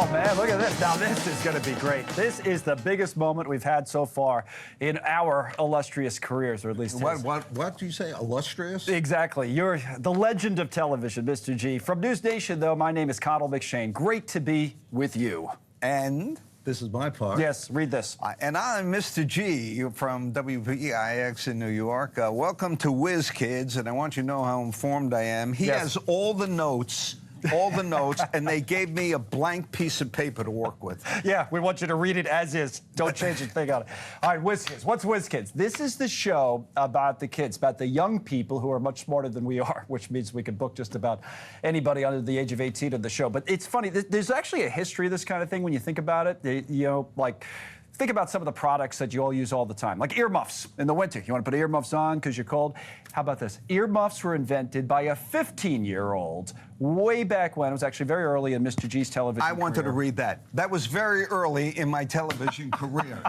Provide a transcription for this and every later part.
Oh, man, look at this. Now, this is going to be great. This is the biggest moment we've had so far in our illustrious careers, or at least his. What do you say, illustrious? Exactly. You're the legend of television, Mr. G. From NewsNation, though, my name is Connell McShane. Great to be with you. And this is my part. Yes, read this. And I'm Mr. G from WPIX in New York. Welcome to Whiz Kids, and I want you to know how informed I am. He has all the notes, and they gave me a blank piece of paper to work with. Yeah, we want you to read it as is. Don't change a thing on it. All right, Whiz Kids. What's Whiz Kids? This is the show about the kids, about the young people who are much smarter than we are, which means we can book just about anybody under the age of 18 on the show. But it's funny. There's actually a history of this kind of thing when you think about it. Think about some of the products that you all use all the time, like earmuffs in the winter. You want to put earmuffs on because you're cold? How about this? Earmuffs were invented by a 15-year-old way back when. It was actually very early in Mr. G's television career. I wanted to read that. That was very early in my television career.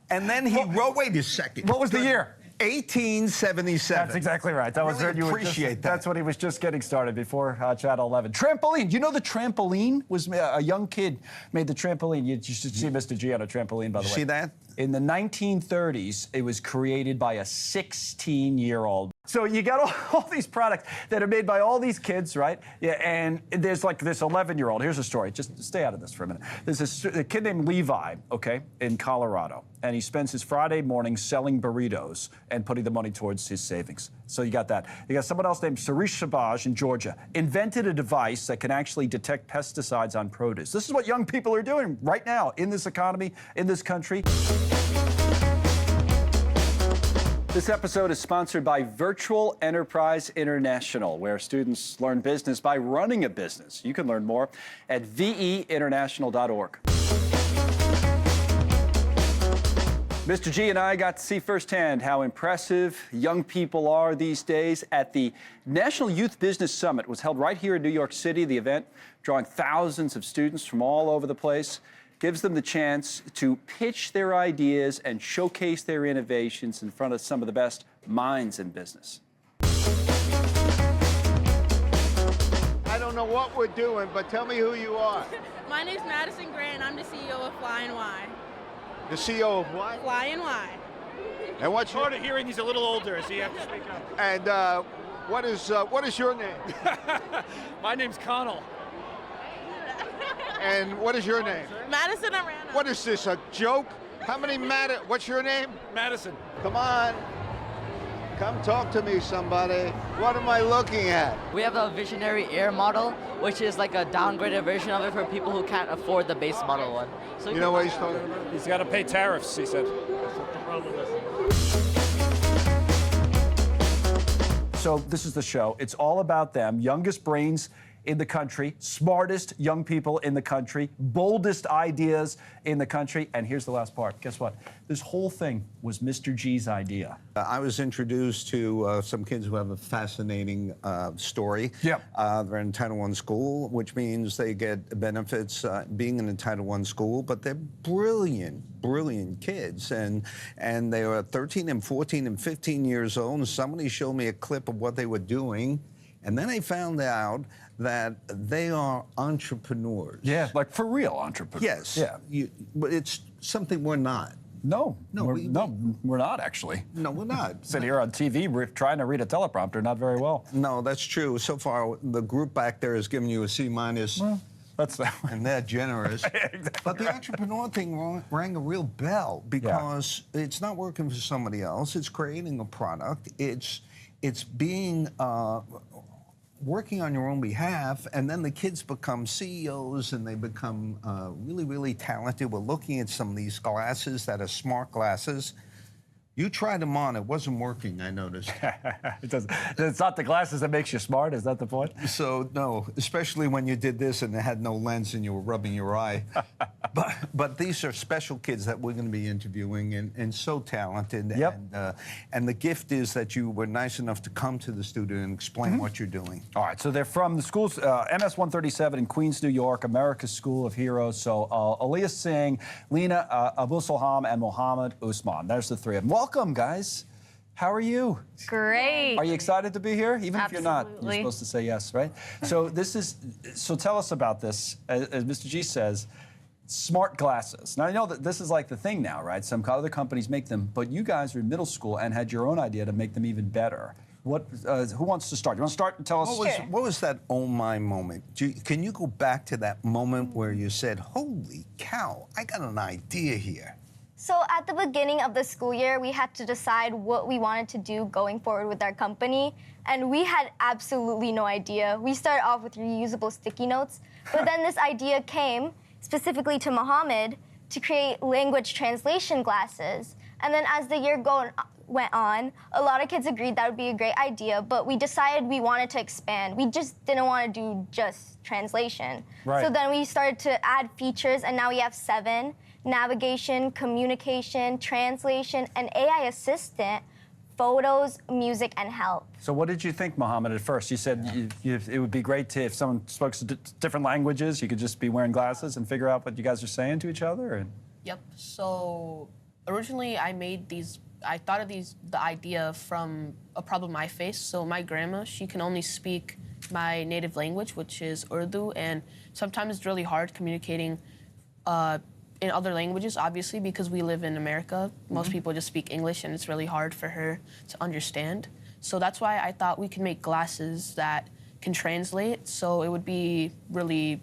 And then he wrote, wait a second. What was the year? 1877. That's exactly right. That was really appreciate that. That's when he was just getting started before Channel 11. Trampoline. You know the trampoline was a young kid made the trampoline. You should see Mr. G on a trampoline, by the way. See that? In the 1930s, it was created by a 16-year-old. So you got all these products that are made by all these kids, right? Yeah, and there's like this 11-year-old. Here's a story. Just stay out of this for a minute. There's a kid named Levi, okay, in Colorado, and he spends his Friday morning selling burritos and putting the money towards his savings. So you got that. You got someone else named Sarish Sabaj in Georgia, invented a device that can actually detect pesticides on produce. This is what young people are doing right now in this economy, in this country. This episode is sponsored by Virtual Enterprise International, where students learn business by running a business. You can learn more at veinternational.org. Mr. G and I got to see firsthand how impressive young people are these days at the National Youth Business Summit. It was held right here in New York City. The event drawing thousands of students from all over the place, gives them the chance to pitch their ideas and showcase their innovations in front of some of the best minds in business. I don't know what we're doing, but tell me who you are. My name's Madison Grant. I'm the CEO of Fly and Y. The CEO of what? Fly and Y. And what's your... Hard of hearing, he's a little older, so you have to speak up. And what is your name? My name's Connell. And what is your name? Madison Arana. What is this, a joke? How many what's your name? Madison. Come on. Come talk to me, somebody. What am I looking at? We have a visionary air model, which is like a downgraded version of it for people who can't afford the base model one. So You know what he's talking about? He's got to pay tariffs, he said. That's what the problem is. So this is the show. It's all about them, youngest brains in the country, smartest young people in the country, boldest ideas in the country. And here's the last part. Guess what? This whole thing was Mr. G's idea. I was introduced to some kids who have a fascinating story. Yeah. They're in Title I school, which means they get benefits being in a Title I school, but they're brilliant kids. And they were 13 and 14 and 15 years old, and somebody showed me a clip of what they were doing. And then I found out that they are entrepreneurs. Yeah, like for real entrepreneurs. Yes. Yeah. But it's something we're not. No, No, we're not actually. No, we're not. Sit here on TV, we're trying to read a teleprompter, not very well. No, that's true. So far, the group back there has given you a C-. Well, that's that. And they're generous. Exactly. But the entrepreneur thing rang a real bell because it's not working for somebody else. It's creating a product. It's being working on your own behalf, and then the kids become CEOs and they become really, really talented. We're looking at some of these glasses that are smart glasses. You tried them on, it wasn't working, I noticed. It's not the glasses that makes you smart, is that the point? So, no, especially when you did this and it had no lens and you were rubbing your eye. But these are special kids that we're going to be interviewing and so talented. Yep. And the gift is that you were nice enough to come to the studio and explain what you're doing. All right, so they're from the schools, MS 137 in Queens, New York, America's School of Heroes. So Aliyah Singh, Lena Abu Salham, and Mohammed Usman. There's the three of them. Welcome, guys. How are you? Great. Are you excited to be here? Even if you're not, you're Absolutely. supposed to say yes, right? So tell us about this. As Mr. G says, smart glasses. Now I know that this is like the thing now, right? Some other companies make them, but you guys are in middle school and had your own idea to make them even better. Who wants to start? You want to start and tell us? What was that oh my moment? Can you go back to that moment where you said, holy cow, I got an idea here? So at the beginning of the school year, we had to decide what we wanted to do going forward with our company, and we had absolutely no idea. We started off with reusable sticky notes, but then this idea came specifically to Mohammed to create language translation glasses. And then as the year went on, a lot of kids agreed that would be a great idea, but we decided we wanted to expand. We just didn't want to do just translation. Right. So then we started to add features, and now we have 7: navigation, communication, translation, and AI assistant, photos, music, and help. So what did you think, Mohammed, at first? You said it would be great if someone spoke different languages, you could just be wearing glasses and figure out what you guys are saying to each other? And... Yep. So originally I thought of the idea from a problem I faced. So my grandma, she can only speak my native language, which is Urdu, and sometimes it's really hard communicating in other languages, obviously, because we live in America. Most people just speak English, and it's really hard for her to understand. So that's why I thought we could make glasses that can translate, so it would be really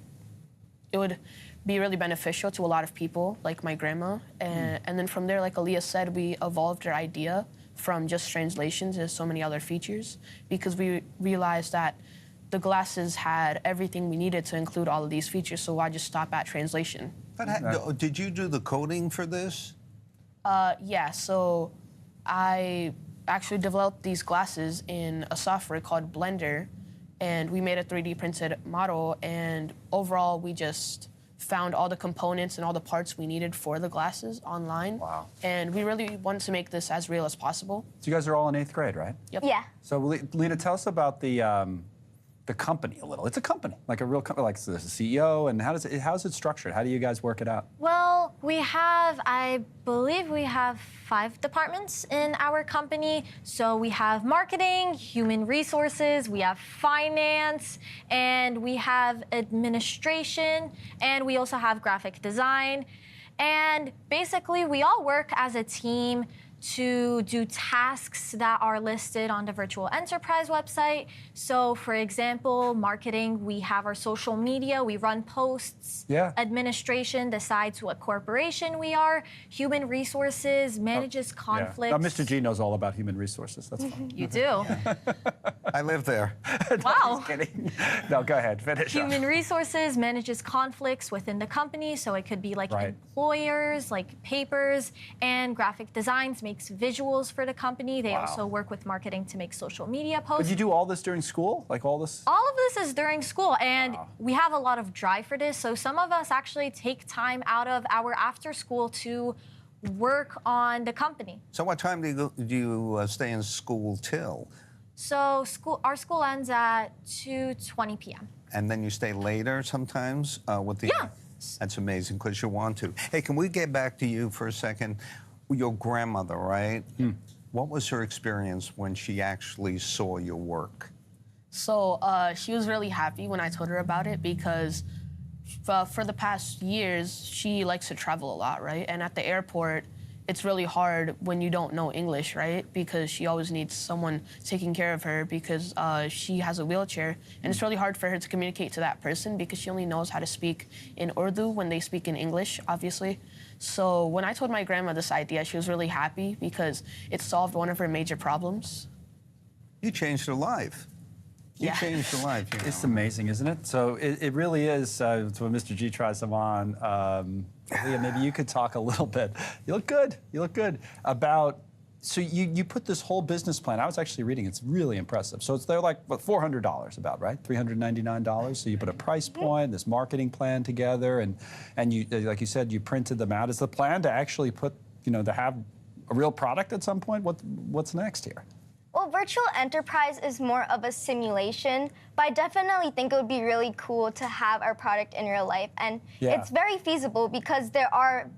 beneficial to a lot of people, like my grandma. And then from there, like Aaliyah said, we evolved our idea from just translations to so many other features, because we realized that the glasses had everything we needed to include all of these features, so why just stop at translation? But did you do the coding for this? Yeah, so I actually developed these glasses in a software called Blender, and we made a 3D printed model, and overall we just found all the components and all the parts we needed for the glasses online. Wow. And we really wanted to make this as real as possible. So you guys are all in 8th grade, right? Yep. Yeah. So Lena, tell us about the company a little. It's a company, like a real company, like there's a CEO, and how's it structured? How do you guys work it out? Well, I believe we have 5 departments in our company. So we have marketing, human resources, we have finance, and we have administration, and we also have graphic design. And basically, we all work as a team to do tasks that are listed on the Virtual Enterprise website. So for example, marketing, we have our social media, we run posts. Yeah. Administration decides what corporation we are. Human resources manages conflicts. Yeah. Now, Mr. G knows all about human resources. That's fine. You do. I live there. Wow. Just kidding. No, go ahead, finish up. Human resources manages conflicts within the company, so it could be like Right. employers, like papers, and graphic designs makes visuals for the company. They Wow. also work with marketing to make social media But posts. you do all this during school? Like all this? All of this is during school, and we have a lot of drive for this, so some of us actually take time out of our after school to work on the company. So what time do you stay in school till? So our school ends at 2:20 p.m. And then you stay later sometimes with the... Yeah. That's amazing, because you want to. Hey, can we get back to you for a second? Your grandmother, right? What was her experience when she actually saw your work? So she was really happy when I told her about it, because for the past years, she likes to travel a lot, right? And at the airport, it's really hard when you don't know English, right? Because she always needs someone taking care of her, because she has a wheelchair. And it's really hard for her to communicate to that person, because she only knows how to speak in Urdu when they speak in English, obviously. So when I told my grandma this idea, she was really happy, because it solved one of her major problems. You changed her life. You Yeah. changed her life. You know. It's amazing, isn't it? So it really is, it's when Mr. G tries them on. Leah, maybe you could talk a little bit. You look good. You look good. About, so you put this whole business plan. I was actually reading. It's really impressive. So they're like, what, $400 about, right? $399. So you put a price point, this marketing plan together, and you, like you said, you printed them out. Is the plan to actually put, to have a real product at some point? What's next here? Well, virtual enterprise is more of a simulation, but I definitely think it would be really cool to have our product in real life. And Yeah. it's very feasible because there are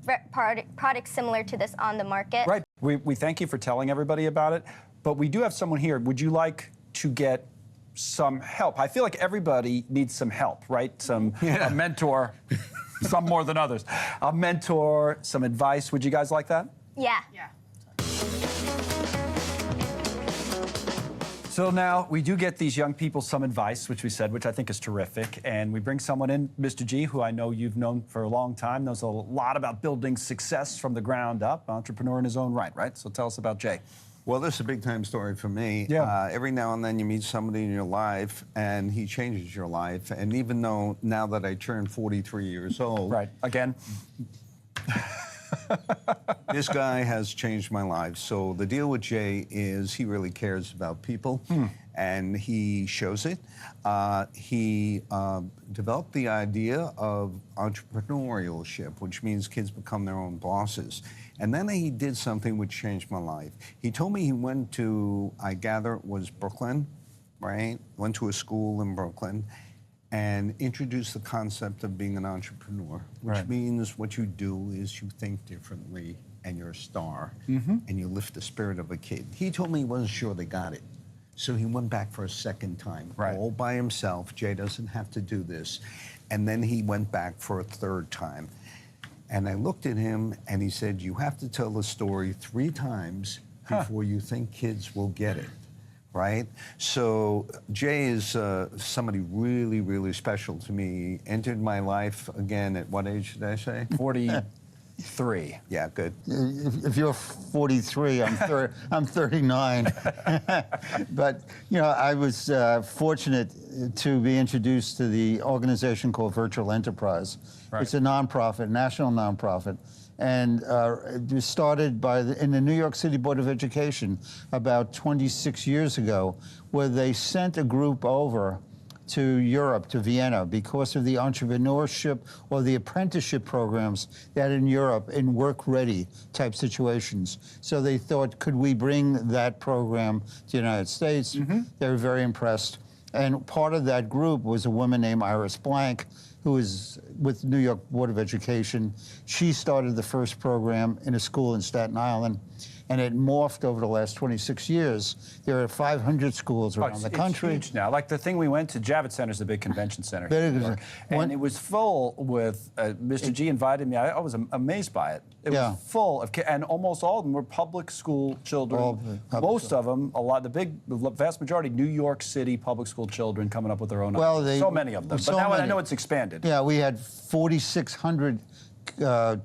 products similar to this on the market. Right. We thank you for telling everybody about it. but we do have someone here. Would you like to get some help? I feel like everybody needs some help, right? A mentor, some more than others. A mentor, some advice. Would you guys like that? Yeah. Yeah. So now we do get these young people some advice, which we said, which I think is terrific. And we bring someone in, Mr. G, who I know you've known for a long time, knows a lot about building success from the ground up, entrepreneur in his own right? So tell us about Jay. Well, this is a big-time story for me. Yeah. Every now and then you meet somebody in your life, and he changes your life. And even though now that I turned 43 years old... Right, again. This guy has changed my life. So the deal with Jay is he really cares about people, and he shows it. He developed the idea of entrepreneurship, which means kids become their own bosses. And then he did something which changed my life. He told me he went to, I gather it was Brooklyn, right? Went to a school in Brooklyn and introduced the concept of being an entrepreneur, which means what you do is you think differently and you're a star and you lift the spirit of a kid. He told me he wasn't sure they got it. So he went back for a second time, all by himself. Jay doesn't have to do this. And then he went back for a third time. And I looked at him and he said, you have to tell the story 3 times before you think kids will get it. Right? So Jay is somebody really, really special to me. Entered my life again at what age did I say? 43. Yeah, good. If you're 43, I'm 39. But, you know, I was fortunate to be introduced to the organization called Virtual Enterprise. Right. It's a nonprofit, national nonprofit. And it was started in the New York City Board of Education about 26 years ago, where they sent a group over to Europe, to Vienna, because of the entrepreneurship or the apprenticeship programs that in Europe, in work-ready type situations. So they thought, could we bring that program to the United States? They were very impressed. And part of that group was a woman named Iris Blank, who is with New York Board of Education. She started the first program in a school in Staten Island, and it morphed over the last 26 years. There are 500 schools around the country. It's huge now. Like the thing we went to, Javits Center is a big convention center. And it was full with, Mr. G invited me, I was amazed by it. It was full of kids, and almost all of them were public school children. Most of them, the vast majority, New York City public school children coming up with their own ideas. So many of them. But now I know it's expanded. Yeah, we had 4,600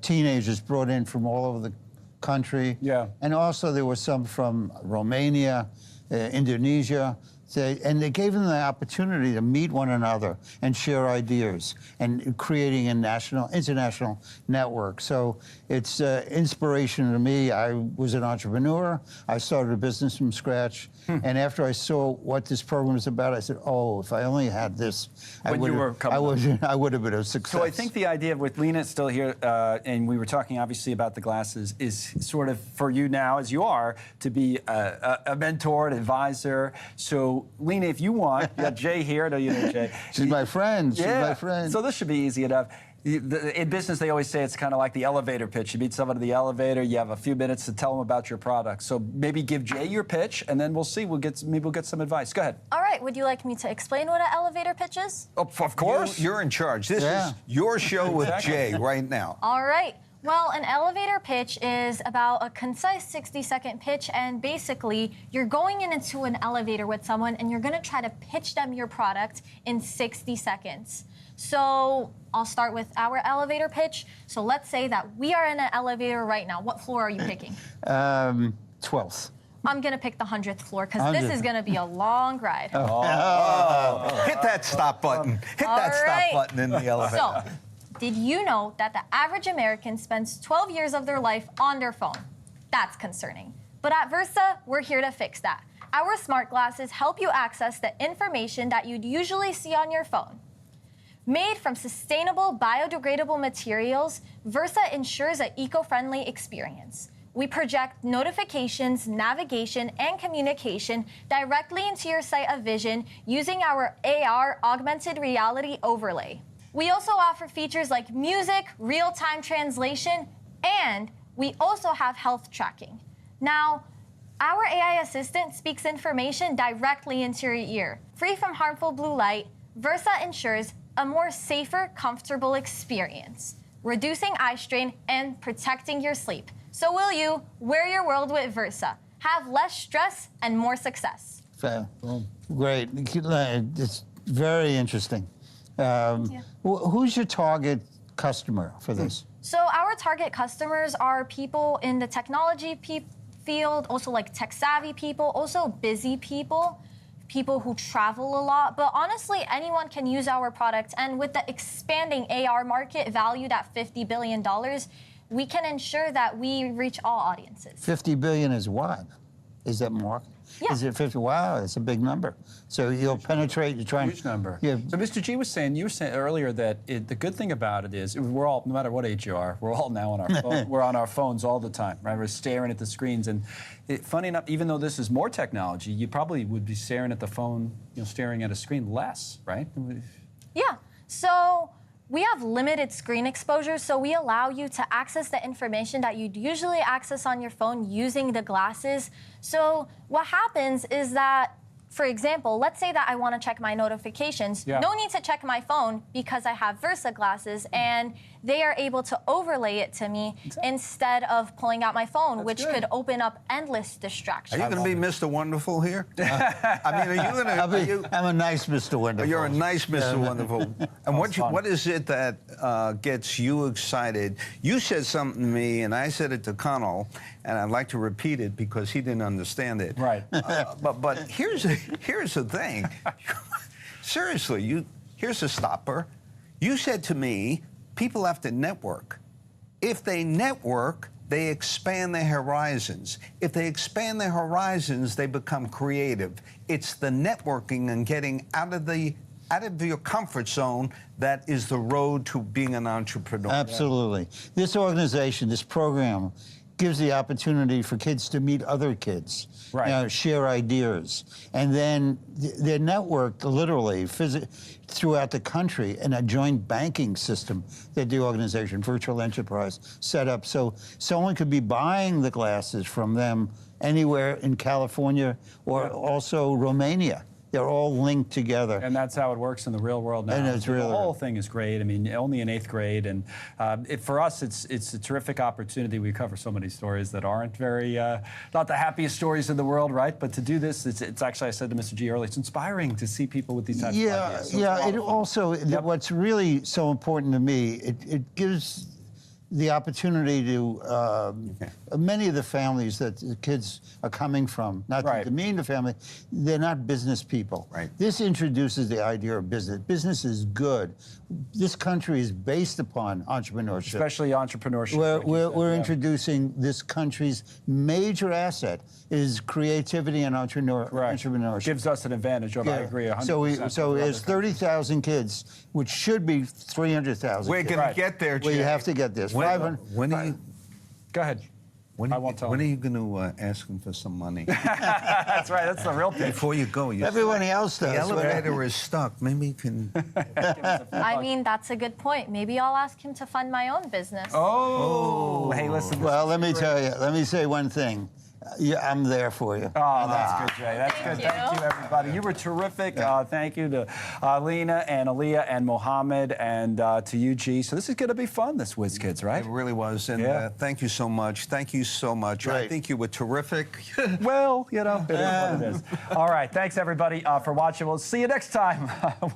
teenagers brought in from all over the country. Yeah. And also there were some from Romania, Indonesia. And they gave them the opportunity to meet one another and share ideas and creating a international network. So it's inspiration to me. I was an entrepreneur. I started a business from scratch. And after I saw what this program is about, I said, oh, if I only had this, I would have been a success. So I think the idea with Lena still here, and we were talking obviously about the glasses, is sort of for you now, as you are, to be a mentor, an advisor. So Lena, if you want, you got Jay here. No, you know Jay. She's my friend. She's my friend. So this should be easy enough. In business, they always say it's kind of like the elevator pitch. You meet someone in the elevator, you have a few minutes to tell them about your product. So maybe give Jay your pitch, and then we'll see. Maybe we'll get some advice. Go ahead. All right. Would you like me to explain what an elevator pitch is? Oh, of course. You're in charge. This is your show with Jay right now. All right. Well, an elevator pitch is about a concise 60-second pitch, and basically, you're going into an elevator with someone, and you're going to try to pitch them your product in 60 seconds. So I'll start with our elevator pitch. So let's say that we are in an elevator right now. What floor are you picking? 12th. I'm going to pick the 100th floor because this is going to be a long ride. Hit that stop button. Hit that stop button in the elevator. So, did you know that the average American spends 12 years of their life on their phone? That's concerning. But at Versa, we're here to fix that. Our smart glasses help you access the information that you'd usually see on your phone. Made from sustainable, biodegradable materials, Versa ensures an eco-friendly experience. We project notifications, navigation, and communication directly into your sight of vision using our AR augmented reality overlay. We also offer features like music, real-time translation, and we also have health tracking. Now, Our AI assistant speaks information directly into your ear. Free from harmful blue light, Versa ensures a more safer, comfortable experience, reducing eye strain and protecting your sleep. So will you wear your world with Versa? Have less stress and more success. Great. It's very interesting. Who's your target customer for this? So our target customers are people in the technology field, also like tech-savvy people, also busy people, people who travel a lot. But honestly, anyone can use our product. And with the expanding AR market valued at $50 billion, we can ensure that we reach all audiences. 50 billion is what? Is that more? Yeah. Is it 50? Wow, that's a big number. So you'll penetrate, you try and... Huge number. Yeah. So Mr. G was saying, you were saying earlier that the good thing about it is we're all, no matter what age you are, we're all now on our phone. We're on our phones all the time, right? We're staring at the screens. And funny enough, even though this is more technology, you probably would be staring at the phone, staring at a screen less, right? Yeah. So we have limited screen exposure, so we allow you to access the information that you'd usually access on your phone using the glasses. So what happens is that, for example, let's say that I want to check my notifications. Yeah. No need to check my phone because I have Versa glasses, and they are able to overlay it to me instead of pulling out my phone, which could open up endless Are distractions. you going to be Mr. Wonderful here? I mean, are you going to... I'm a nice Mr. Wonderful. You're a nice Mr. Wonderful. And what is it that gets you excited? You said something to me, and I said it to Connell, and I'd like to repeat it because he didn't understand it. Right. But here's the thing. Seriously, here's a stopper. You said to me, people have to network. If they network, they expand their horizons. If they expand their horizons, they become creative. It's the networking and getting out of your comfort zone that is the road to being an entrepreneur. Absolutely. This organization, this program, gives the opportunity for kids to meet other kids, right. Share ideas, and then they're networked literally throughout the country in a joint banking system that the organization, Virtual Enterprise, set up. So someone could be buying the glasses from them anywhere in California or also Romania. They're all linked together. And that's how it works in the real world now. And it's really the whole thing is great. I mean, only in 8th grade. And for us, it's a terrific opportunity. We cover so many stories that aren't very, not the happiest stories in the world, right? But to do this, it's actually, I said to Mr. G earlier, it's inspiring to see people with these types of ideas. So it also, what's really so important to me, it gives the opportunity to many of the families that the kids are coming from, not to demean the family, they're not business people. Right. This introduces the idea of business. Business is good. This country is based upon entrepreneurship. Especially entrepreneurship. We're introducing this country's major asset is creativity and entrepreneurship. Gives us an advantage over, I agree, 100%. So there's 30,000 kids, which should be 300,000 We're going to get there, Jay. We have to get this. When are you... Go ahead. I won't tell. When are you going to ask him for some money? That's right. That's the real thing. Before you go, everybody else does. The elevator is stuck. Maybe you can. I mean, that's a good point. Maybe I'll ask him to fund my own business. Oh. Hey, listen. Well, let me tell you. Let me say one thing. I'm there for you. Oh, that's good, Jay. That's good. Thank you, everybody. You were terrific. Thank you to Lena and Aaliyah and Mohammed and to you, G. So this is going to be fun, this Whiz Kids, right? It really was. And thank you so much. Thank you so much. Right. I think you were terrific. Well, it is what it is. All right. Thanks, everybody, for watching. We'll see you next time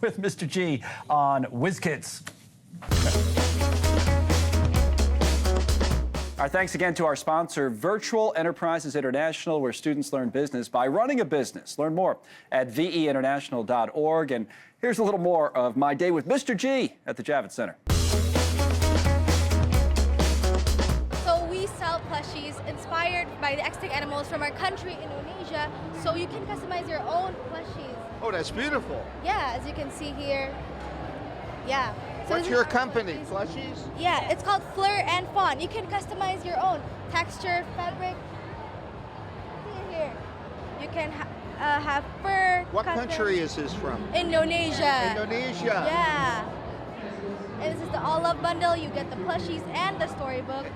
with Mr. G on Whiz Kids. Our thanks again to our sponsor, Virtual Enterprises International, where students learn business by running a business. Learn more at veinternational.org. And here's a little more of my day with Mr. G at the Javits Center. So we sell plushies inspired by the extinct animals from our country, Indonesia, so you can customize your own plushies. Oh, that's beautiful. Yeah, as you can see here. Yeah. So What's your company, Plushies? Yeah, it's called Fleur and Fawn. You can customize your own texture, fabric. See here. You can have fur. What country is this from? Indonesia. Indonesia. Yeah. And this is the All Love bundle. You get the plushies and the storybook.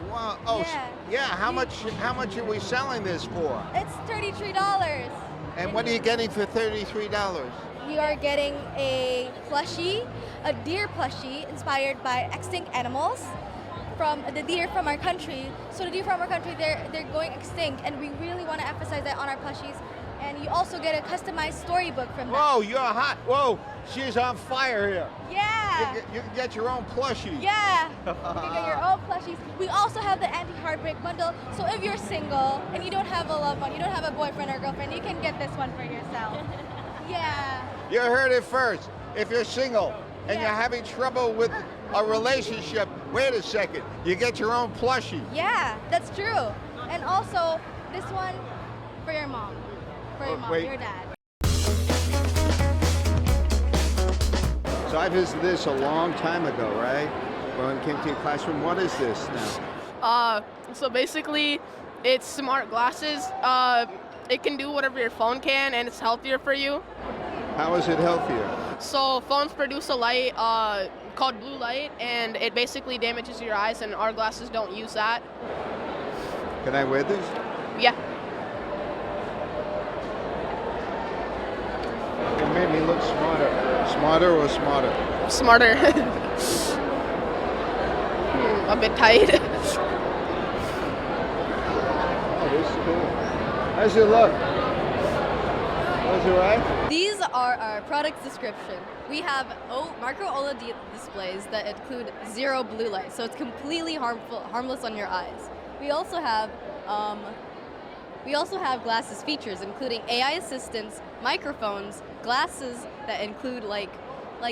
Wow. Oh, yeah. How much are we selling this for? It's $33. And what are you getting for $33? We are getting a plushie, a deer plushie inspired by extinct animals from the deer from our country. So the deer from our country, they're going extinct, and we really want to emphasize that on our plushies. And you also get a customized storybook from them. Whoa, you're hot. Whoa, she's on fire here. Yeah. You can get your own plushie. Yeah. You can get your own plushies. We also have the anti-heartbreak bundle. So if you're single and you don't have a loved one, you don't have a boyfriend or girlfriend, you can get this one for yourself. Yeah. You heard it first. If you're single and you're having trouble with a relationship, wait a second. You get your own plushie. Yeah, that's true. And also, this one for your mom. For your mom, your dad. So I visited this a long time ago, right? When I came to your classroom. What is this now? So basically, it's smart glasses. It can do whatever your phone can, and it's healthier for you. How is it healthier? So phones produce a light called blue light, and it basically damages your eyes, and our glasses don't use that. Can I wear this? Yeah. It made me look smarter. Smarter or smarter? Smarter. A bit tight. Oh, this is cool. How's it look? Was it right? These are our product description. We have micro OLED displays that include zero blue light, so it's completely harmless on your eyes. We also have glasses features, including AI assistants, microphones, glasses that include like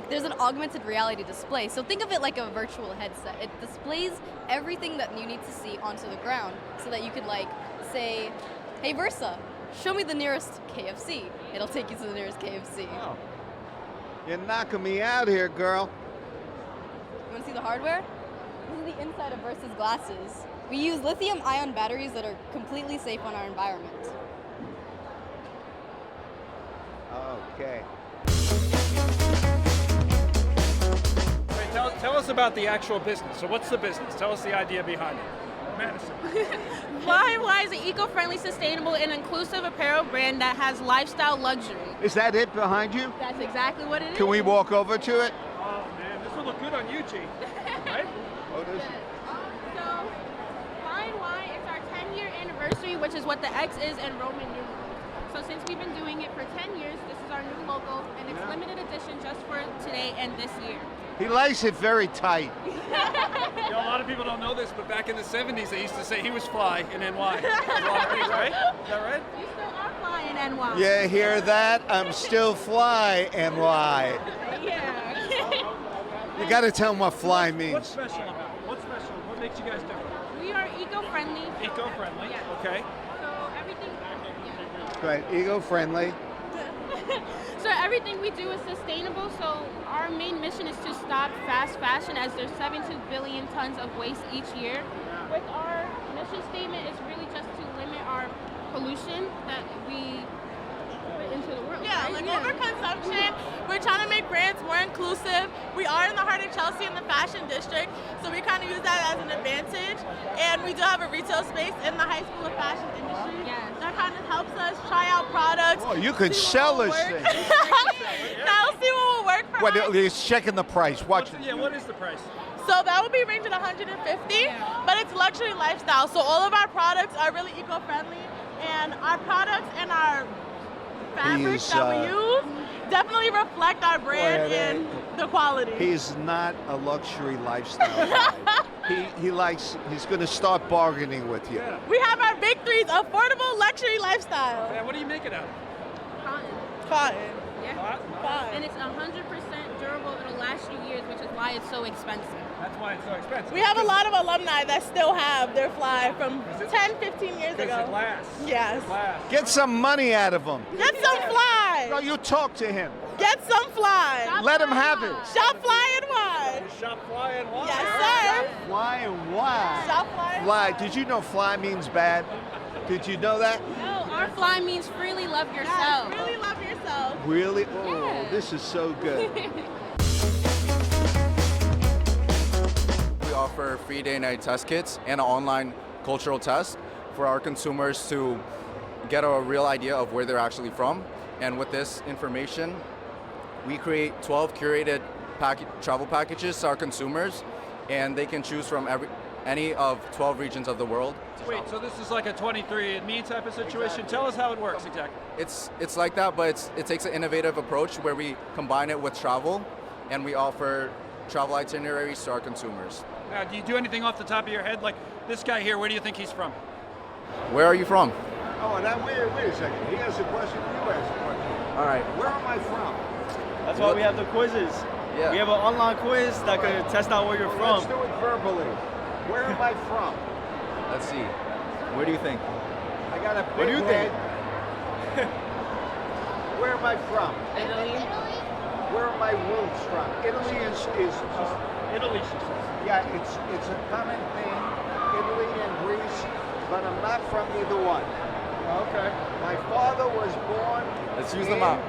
there's an augmented reality display. So think of it like a virtual headset. It displays everything that you need to see onto the ground, so that you could say, "Hey Versa, show me the nearest KFC." It'll take you to the nearest KFC. Oh. You're knocking me out here, girl. You want to see the hardware? This is the inside of Versa's glasses. We use lithium-ion batteries that are completely safe on our environment. Okay. Wait, tell us about the actual business. So what's the business? Tell us the idea behind it. Madison. Fly is an eco-friendly, sustainable, and inclusive apparel brand that has lifestyle luxury. Is that it behind you? That's exactly what it is. Can we walk over to it? Oh man, this will look good on you, G. Right? Oh, this. So, Fly it's our 10-year anniversary, which is what the X is in Roman numerals. So since we've been doing it for 10 years, this is our new logo, and it's limited edition just for today and this year. He likes it very tight. You know, a lot of people don't know this, but back in the 70s, they used to say he was Fly in NY. Right? Is that right? You still are Fly in NY. You hear that? I'm still Fly, NY. Yeah. You got to tell them what Fly means. What's special about it? What's special? What makes you guys different? We are eco-friendly. Eco-friendly. Yeah. Okay. So everything. Right, eco-friendly. So everything we do is sustainable. So our main mission is to stop fast fashion, as there's 72 billion tons of waste each year. With our mission statement, it's really just to limit our pollution that we put into the world. Yeah, right? overconsumption. We're trying to make brands more inclusive. We are in the heart of Chelsea in the fashion district, so we kind of use that as an advantage. And we do have a retail space in the High School of Fashion Industry. Yes. That kind of helps us try out products. Oh, you can sell this thing. Now see what will work for us. He's checking the price. Watch. What is the price? So that would be ranging $150, but it's luxury lifestyle. So all of our products are really eco-friendly, and our products and our fabrics that we use definitely reflect our brand and the quality. He's not a luxury lifestyle guy. He's going to start bargaining with you. Yeah. We have our big threes: affordable luxury lifestyle. Yeah, what do you make it out of? Cotton. Cotton. Yeah. Cotton. And it's 100% durable. It'll last you years, which is why it's so expensive. That's why it's so expensive. We have a lot of alumni that still have their fly from 10, 15 years ago. It lasts. Yes. It lasts. Get some money out of him. Get some fly. No, you talk to him. Get some fly. Let him have it. Shop Fly and Wine. Shop Fly and Wine. Yes, sir. Fly and why? Shop Fly and Fly. Did you know fly means bad? Did you know that? No, our Fly means freely love yourself. Yes, really love yourself. Really? Oh, Yeah. this is so good. We are offer free day-night test kits and an online cultural test for our consumers to get a real idea of where they're actually from. And with this information, we create 12 curated travel packages to our consumers, and they can choose from any of 12 regions of the world. Wait, so this is like a 23andMe type of situation? Exactly. Tell us how it works exactly. It's like that, but it takes an innovative approach where we combine it with travel, and we offer travel itineraries to our consumers. Now, do you do anything off the top of your head? Like this guy here, where do you think he's from? Where are you from? Oh, now wait a second. He has a question, you ask a question. All right. Where am I from? That's why we have the quizzes. Yeah. We have an online quiz that could test out where you're from. Let's do it verbally. Where am I from? Let's see. Where do you think? I got a big What do you head. think? Where am I from? Italy. Where are my roots from? Italy is Italy. yeah, it's a common thing. Italy and Greece, but I'm not from either one. Okay. My father was born. Let's use the map.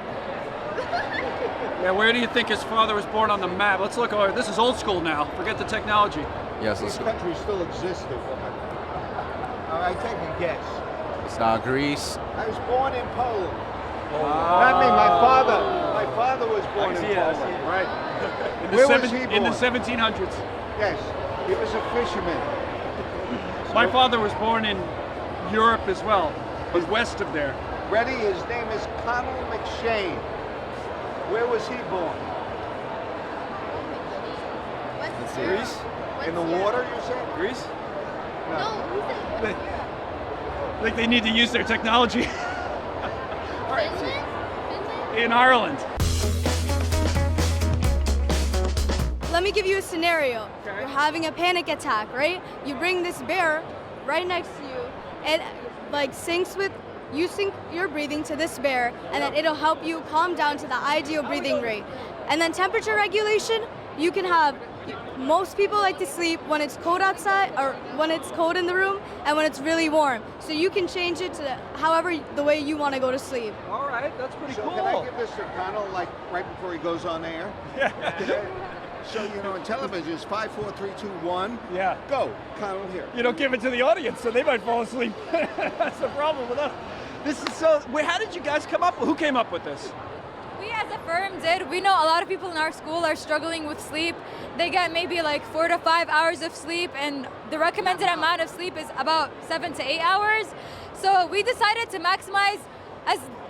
Yeah, where do you think his father was born on the map? Let's look over. This is old school now. Forget the technology. Yes, These let's go. countries still existed. All right, take a guess. It's not Greece. I was born in Poland. Not me. My father was born in Poland. Right. Where was he born? In the 1700s. Yes, he was a fisherman. My father was born in Europe as well, but west of there. Ready? His name is Connell McShane. Where was he born? Greece? In the water, you said? Greece? No. I think they need to use their technology. In Ireland. Let me give you a scenario. You're having a panic attack, right? You bring this bear right next to you, and like syncs with you sync your breathing to this bear, and then it'll help you calm down to the ideal breathing rate. And then temperature regulation, you can have, most people like to sleep when it's cold outside or when it's cold in the room and when it's really warm. So you can change it to however the way you want to go to sleep. All right, that's pretty cool. Can I give this to Connell, like right before he goes on air? Yeah. So, you know, in television, it's 5, 4, 3, 2, 1. Yeah. Go, Connell, here. You don't give it to the audience, so they might fall asleep. That's the problem with us. This is so. How did you guys come up? Who came up with this? We as a firm did. We know a lot of people in our school are struggling with sleep. They get maybe like 4 to 5 hours of sleep, and the recommended amount of sleep is about 7 to 8 hours. So we decided to maximize,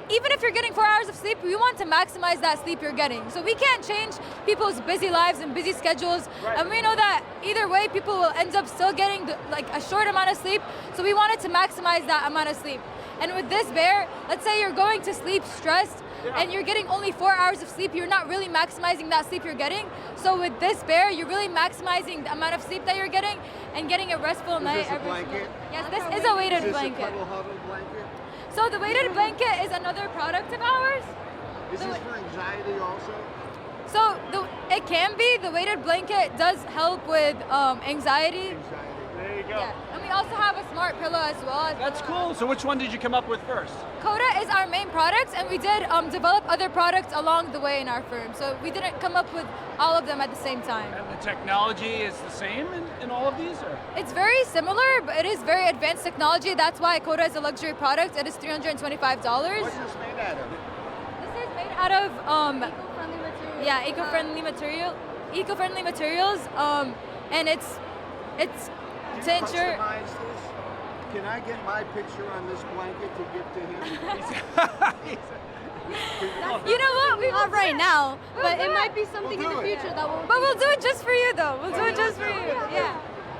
even if you're getting 4 hours of sleep, we want to maximize that sleep you're getting. So we can't change people's busy lives and busy schedules, and we know that either way, people will end up still getting like a short amount of sleep. So we wanted to maximize that amount of sleep. And with this bear, let's say you're going to sleep stressed and you're getting only 4 hours of sleep, you're not really maximizing that sleep you're getting. So with this bear, you're really maximizing the amount of sleep that you're getting and getting a restful night. Is this a blanket? Yes, this is a weighted Is this blanket. a cuddle huddle blanket? So the weighted blanket is another product of ours. Is this for anxiety also? So it can be. The weighted blanket does help with anxiety. There you go. Yeah. And we also have a smart pillow as well. That's cool. So which one did you come up with first? Coda is our main product, and we did develop other products along the way in our firm. So we didn't come up with all of them at the same time. And the technology is the same in all of these? Or? It's very similar, but it is very advanced technology. That's why Coda is a luxury product. It is $325. What's this made out of? This is made out of eco-friendly materials. Yeah, eco-friendly materials. And it's to ensure. Customize this? Can I get my picture on this blanket to give to him? You know what? We Not right now, but do it it. might be something in the future that will. But we'll do it just for you, though. We'll do it just for you. Yeah.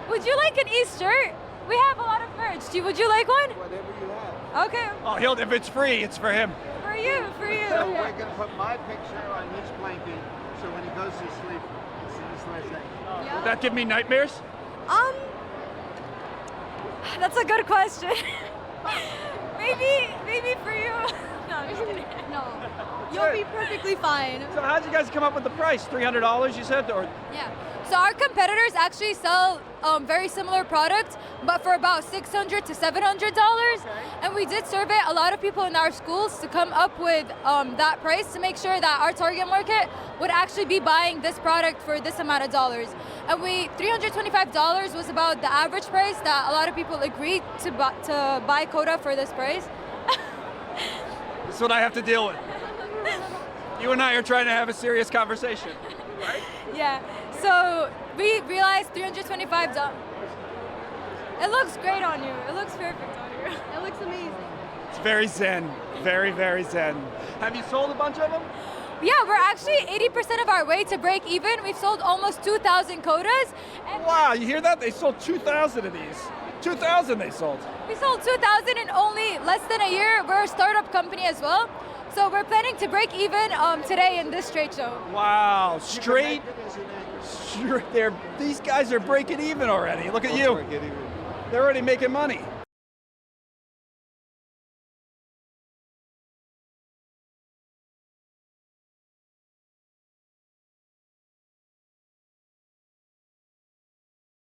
Would you like an East shirt? We have a lot of merch. Would you like one? Whatever you have. Okay. Oh, if it's free, it's for him. For you. So we're going to put my picture on his blanket, so when he goes to sleep, it's in his last night. Would that give me nightmares? That's a good question. maybe for you. No, No, you'll be perfectly fine. So how'd you guys come up with the price? $300, you said, or? Yeah. So our competitors actually sell very similar products, but for about $600 to $700. And we did survey a lot of people in our schools to come up with that price to make sure that our target market would actually be buying this product for this amount of dollars. And $325 was about the average price that a lot of people agreed to buy Coda for this price. This is what I have to deal with. You and I are trying to have a serious conversation, right? Yeah. So we realized $325. It looks great on you. It looks perfect on you. It looks amazing. It's very zen. Very, very zen. Have you sold a bunch of them? Yeah, we're actually 80% of our way to break even. We've sold almost 2,000 Codas. Wow, you hear that? They sold 2,000 of these. 2,000 they sold. We sold 2,000 in only less than a year. We're a startup company as well. So we're planning to break even today in this trade show. Wow, straight. These guys are breaking even already. Look at you. They're already making money.